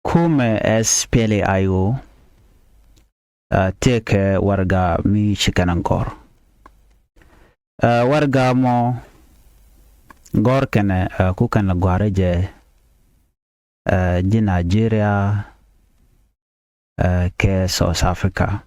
kuumɛ SPLA-IO teke warga mi shikanankor. Warga mo gor kene kukan la gware je di Nigeria ke South Africa.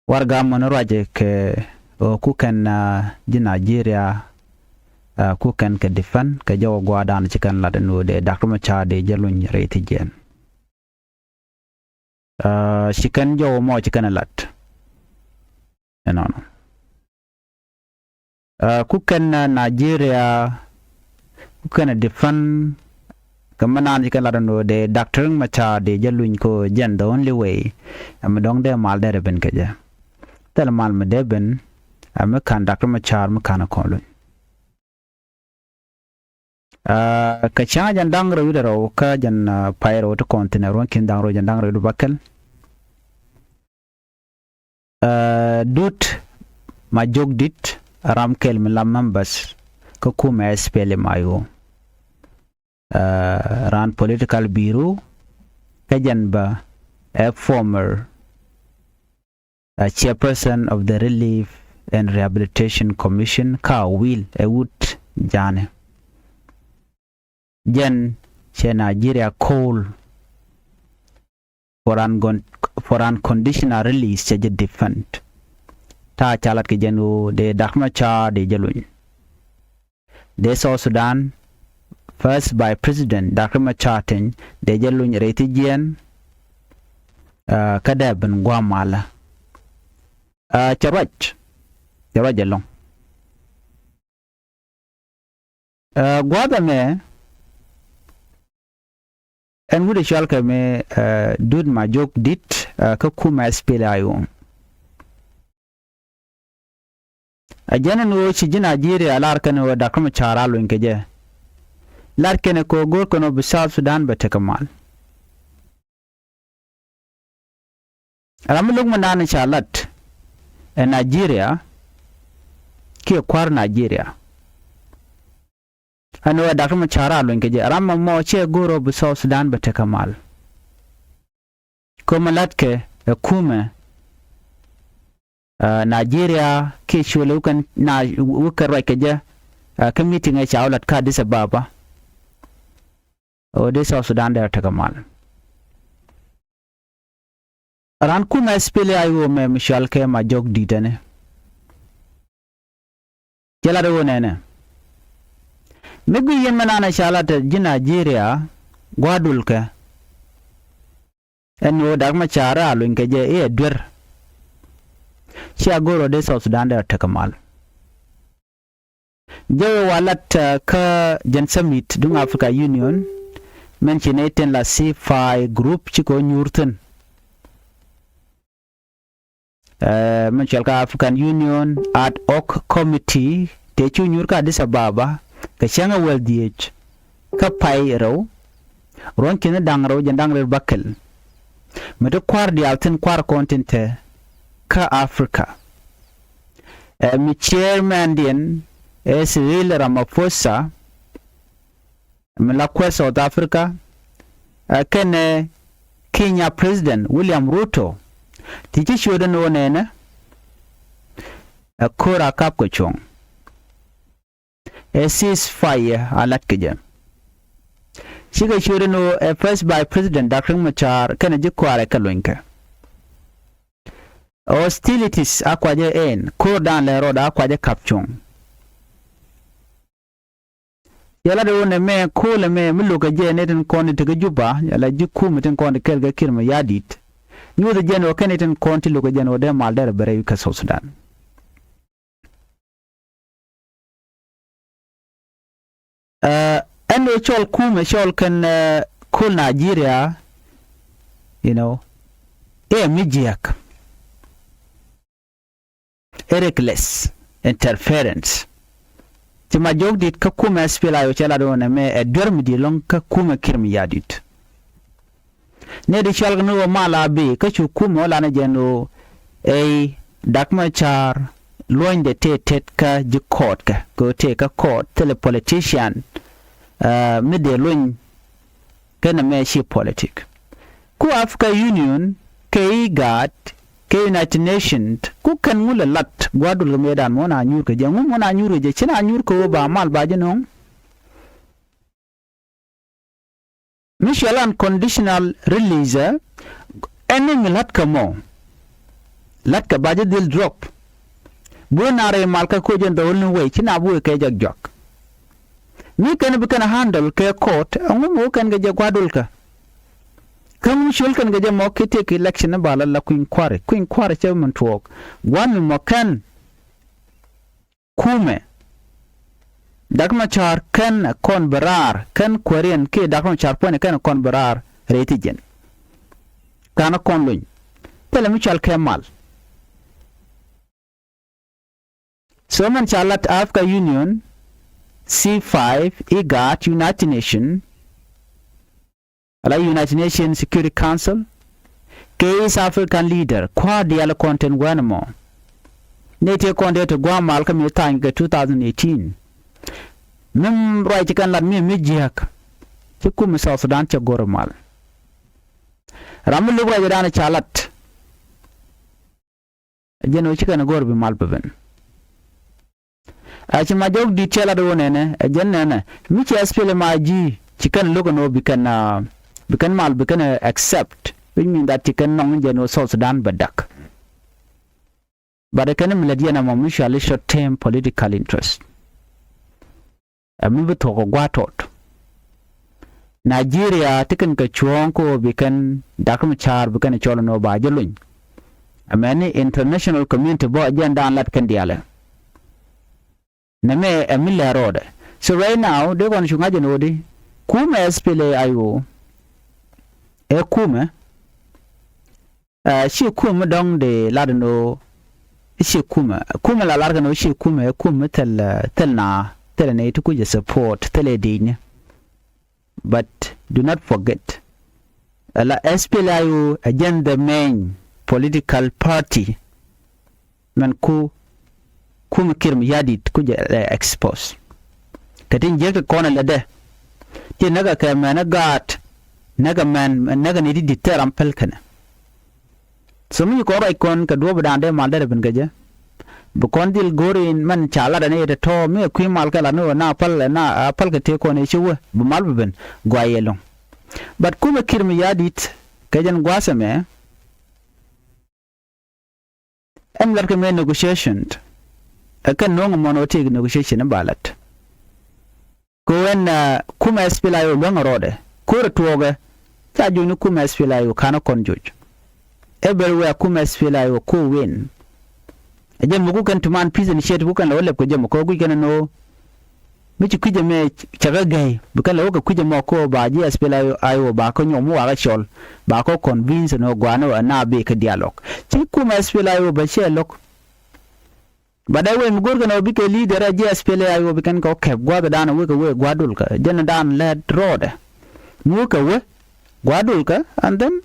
Warga mo naraje ke kukan di Nigeria kukan ke defan ke jawa gwadan chikan la no de Dr. Machar de jalun reti jen. Chikan jawa mo chikan lat. No. Kukan Nigeria kukan defan kamanan chikan la no de Dr. Machar de jalun ko jen the only way am dong de mal de ben keja. Tel mal me de ben am kan Dr. Machar me kan ko lun. Kacang jandang ro widaro ka jan pairo to container ron kin dang ro jandang ro bakal dut ma jogdit ramkel milam members ko kuumɛ SPLA-IO ran political bureau kajan ba a former chairperson of the Relief and Rehabilitation Commission ka will a wood jane Jen che Nigeria call for unconditional release che defend ta chalat ke jenu de Dr. Machar de jalun de South Sudan first by President Dr. Machar de jalun reti jen kada ben gwamala charaj jalong gwada me en wude shalka me dud ma jok dit ka kuumɛ SPLA-IO ajana no ci jina Nigeria lar kan wa Dr. Machar alo nkeje lar kene ko gor kono bi South Sudan ba tekamal alamulug manana shalat en Nigeria ki kwar Nigeria ano Dr. Machar alo nkeje ramma mo che goro bu South Sudan bete kamal ko malatke kuumɛ Nigeria ke shole kan na wukar wa keje ka meeting e chawlat ka Addis Ababa o de South Sudan da ta kamal ran kuumɛ SPLA-IO me mishal ke ma jog ditane jela do nene Megu yen manana shalata ji Nigeria gwadulka enwo Dr. Machar alo nkeje e dwer shi agoro de South Sudan da takamal jewe walat ka jan summit dung Africa Union mentionaten la C5 group chiko nyurten mention ka African Union ad hoc committee te chu nyurka Addis Ababa ka shanga wel diech ka pai ro ron kin dang ro jandang ro bakal medo kwar di alten kwar kontinte ka Africa mi chairman din Cyril Ramaphosa la kwa South Africa kene Kenya President William Ruto tiki shoden wonene kora kap ko chong a ceasefire alat keje shiga shurino first by President Dr. Machar kana jikware kalonka hostilities akwaje en kordan le roda akwaje kapchong yala de wona me kole me muluka je neten kondi te juba yala jikku meten kondi kelga kirma yadit nyude jeno keneten konti luka jeno de maldere bere ka South Sudan and we chol kuumɛ chol kan kul Nigeria mijiak reckless interference tima jogdit ka kuumɛ SPLA-IO chala do na me dormi di long ka kuumɛ kirmi yadit ne di chol no mala be ka chu kuumɛ wala na jeno Dr. Machar lony de tet ka ji court ka go te ka court tele politician mide lony kana me shi politic ku Africa Union ke IGAD ke United Nations ku kan ngula lat gwadul medan mona nyur ke jangu mona nyur je china nyur ko ba mal ba jenong Michel unconditional release enen lat ka mo lat ka ba je dil drop bu nare mal ka ko jen dawul no we china bu ke jog ni kan bi kan handle ke court angu kan ga je gwadul ka kam shul kan ga mo kete ke election ba la queen kware che mun talk one mo kan kuumɛ dak machar kan kon barar kan korean ke dak machar pone kan kon barar retigen kana kon lony tele michal kemal so man chalat Africa Union C5 IGAD United Nations ala United Nations Security Council East African leader kwa diala content gwanamo nete konde to gwa mal ka mi tanga 2018 mem right kan la mi jiak ci kum South Sudan ca gormal ramul lu dana chalat jeno ci kan gor bi mal ben a ci ma jog di cela do nene jennene mi ci spele ma ji ci kan lu no bi kan mal bi kan accept which mean that you can non jeno South Sudan badak but kan miladiya na mutually short term political interest amu to ko gwatot Nigeria tikan ka chuon ko bi kan dakam char bi kan cholo no ba jelun amani international community bo agenda lat kan diala na me amilla road so right now they want shunga jeno di kuumɛ spele ayo e kuumɛ shi kuumɛ dong de ladno shi kuumɛ la larga no shi kuumɛ tel ne to kuje support tele dinya but do not forget la spele ayo again the main political party man kuumɛ kirm yadit kuje expose katin je ko na lade ti naga ka mana gat naga ni di teram pelkana so mi ko rai kon ka do badande mal da ben gaje bu kon dil gorin man chala da ne da to me ku mal kala no na pal ka te ko ne chiwa bu mal ben gwayelon but kuma kirmi yadit kajan gwasa me am lar ka me negotiation akan no monotic negotiation balat ko en kuumɛ spela yo longa rode ko retuoge ta joni kuumɛ spela yo kana konjoj everywhere kuumɛ spela yo ko win ajem mugu kan tuman peace initiative bu kan lawle ko jem ko gu kan no mi ci kuje me chaga gay bu kan lawo ko kuje mo ko ba ji spela yo ayo ba ko nyomu wa ga chol ba ko convince no gwano na be ka dialogue ci kuumɛ spela yo ba shelok badai we mugor gano bi ke leader a JSPL ayo bi kan ko kep gwa dana we gwadul ka jen dan led road mu ka we gwadul ka and then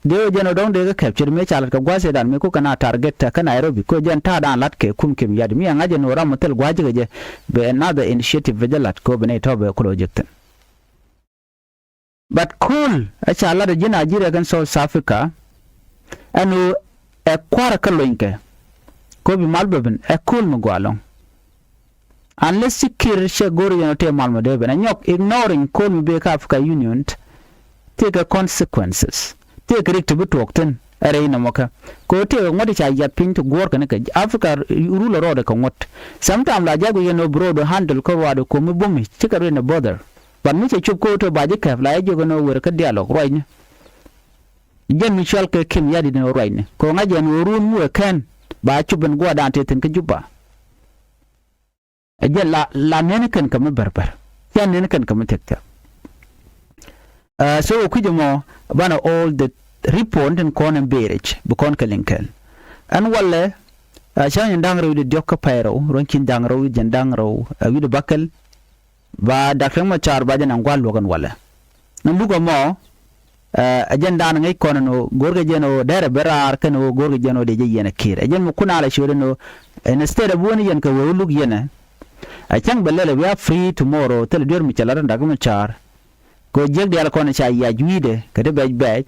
de jeno don de capture me chalat ka gwa se dan me ko kana target ka Nairobi ko jen ta dan lat ke kum kim yad mi ngaje no ram tel gwaji je be another initiative vejalat ko bene to be project but cool a chala de Nigeria kan South Africa anu e kwara ka loinke ko bi malbeben e cool mo gwalong unless secure she gori no te malmo de ben nyok ignoring ko mi be ka Africa Union take consequences take rict bu tokten are ina moka ko te ngodi cha ya pint gor kan ka Africa rule road ka ngot sometime la jago yeno broad handle ko wado ko mi bumi tika re na border ban mi che chup ko to baje ka la jago no wer ka dialogue roy ni jen mi chal ke kim yadi no roy ni ko ngaje no run mu kan ba chuban gwa dan te tin ka juba aje la nene kan kam barbar ya nene kan kam tekta so ku jamo bana all the report and con and berich bu kon kalinkan an walle shan ndang rew de dokka payro ronkin dang rew jen dang rew wi de bakal ba dakran ma char ba jan ngwal logan wala nan lugo mo agenda ngai kono no gorga jeno dere berar kano gorga jeno de yena kire ajen mo kuna la shore no instead of woni yen ka wolug yena a chang belele we are free tomorrow tel der mi chalara ndaga mo char ko jeg dial kon cha ya juide ke de bej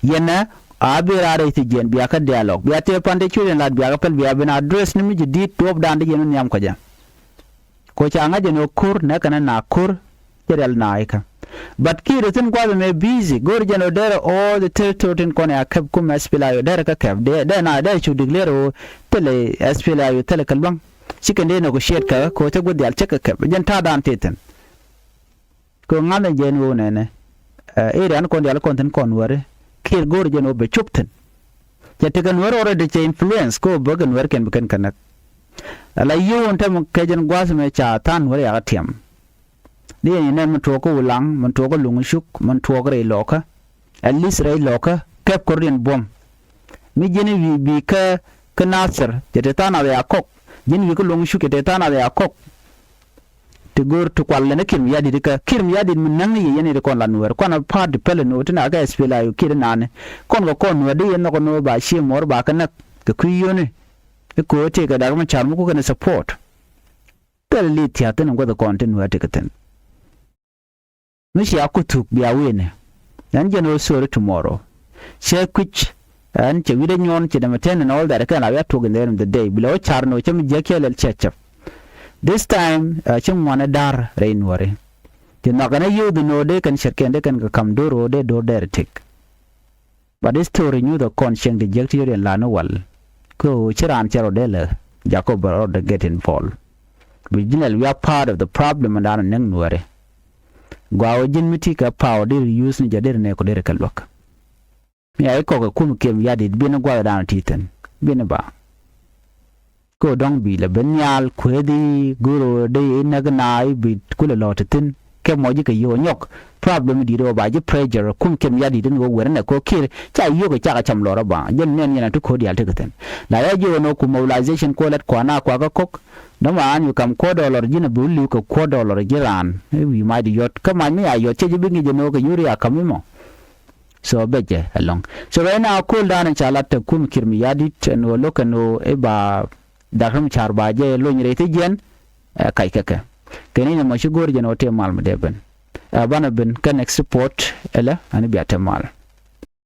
yena abirare ti jen biya ka dialogue biya te pande chulen lad biya ka pel biya bena address ni mi di top dande yenu nyam ko ja ko cha nga jeno kur na kana na kur terel na ika but kire tin kwa me busy gor jeno there all the territory kon ya kep kum spila yo there ka kep de na de chu declare tele spila yo tele kalbang sikende negotiate ka ko te godial check kep jen ta dan teten ko ngana jeno ne ran kon dial kon ten kon wore kir gor jeno be chupten jete kan wore already che influence ko bogan wer ken beken kanak ala yon tam kejen gwas me cha tan wore ya tiam ni ne man to ko lang man to ko lung shuk man to ko re loka at least re loka kep korean bom mi jeni bi ka nasir jete tan ya kok jeni bi ko lung shuk jete tan ya kok te gor to kwalle ne kim yadi ka kim yadi mun nan yi yene de kon la nuer kon pa de pele no tana ga spela yu kire nane kon go kon wadi yen ko no ba shi mor ba kana ke kuyone e ko te ga da ma charmu ko kana support tel li ti aten go da content wa te katen mishi akutuk biya wene nan je no so tomorrow she kwich an che wide nyon che da meten and all that kana ya to in the day below charno che mi je kelel chechap. This time, wana dar rain worry. You're not gonna use the no they can check and they can come do they do their tick. But this to renew the conscience dejected and lanowal. Go chiran charodella, Jacob or the get involved. Originally, we are part of the problem and are neng worry. Go jin mitika power they use in Jadir Necoderical look. Me I cock a kum came yadid been a guard down titan. Been a bar. Ko dong bi la benyal kwedi guru de nagnai bi kula lotin ke moji ke yo nyok problem di ro ba je pressure kum kem yadi den go werna ko kir cha yo ko cha cham lora ba jen nen yana to ko di alta gaten la ya jo no ku mobilization ko let kwana kwa ga kok no ma an yu kam ko dollar jina bu lu ko dollar jiran wi ma di yot ka ma mi ayo che bi ngi je no ko yuri akamimo so beje along so right now cool down and chalat kum kirmi yadi no lokano e ba dakam char baje lony rete jen kai kaka keni na mashigor jen ote mal mdeben bana ben kan export ela ani biata mal